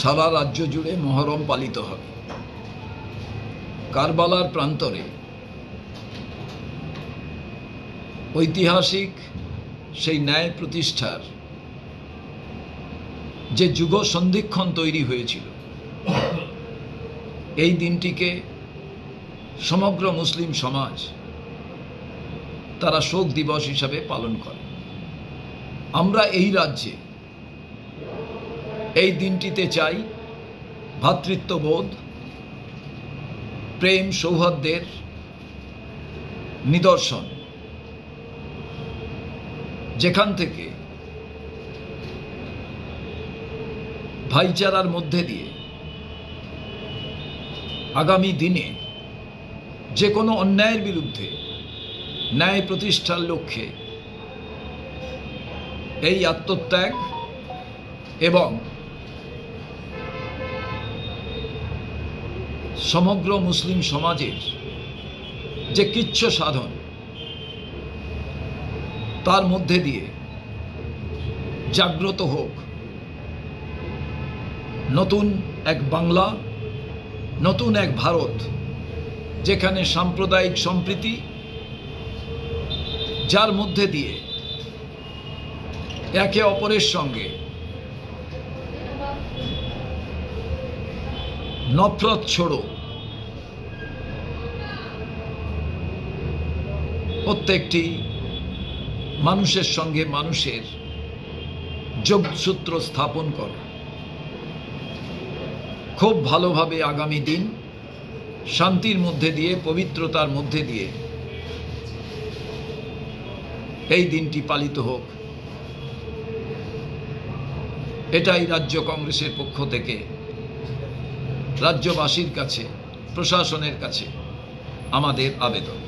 সারা রাজ্য জুড়ে মহরম পালিত হবে। কারবালার প্রান্তরে ঐতিহাসিক সেই ন্যায় প্রতিষ্ঠার যে যুগ সন্ধিক্ষণ তৈরি হয়েছিল, এই দিনটিকে সমগ্র মুসলিম সমাজ তারা শোক দিবস হিসাবে পালন করে। আমরা এই রাজ্যে এই দিনটিতে চাই ভ্রাতৃত্ববোধ, প্রেম, সৌহার্দ্যের নিদর্শন, যেখান থেকে ভাইচারার মধ্যে দিয়ে আগামী দিনে যে কোনো অন্যায়ের বিরুদ্ধে ন্যায় প্রতিষ্ঠার লক্ষ্যে এই আত্মত্যাগ এবং সমগ্র মুসলিম সমাজের যে কিচ্ছ সাধন, তার মধ্যে দিয়ে জাগ্রত হোক নতুন এক বাংলা, নতুন এক ভারত, যেখানে সাম্প্রদায়িক সম্প্রীতি, যার মধ্যে দিয়ে একে অপরের সঙ্গে নফরত ছড়ো প্রত্যেকটি মানুষের সঙ্গে মানুষের যোগসূত্র স্থাপন করে খুব ভালোভাবে আগামী দিন শান্তির মধ্যে দিয়ে, পবিত্রতার মধ্যে দিয়ে এই দিনটি পালিত হোক, এটাই রাজ্য কংগ্রেসের পক্ষ থেকে রাজ্যবাসীর কাছে, প্রশাসনের কাছে আমাদের আবেদন।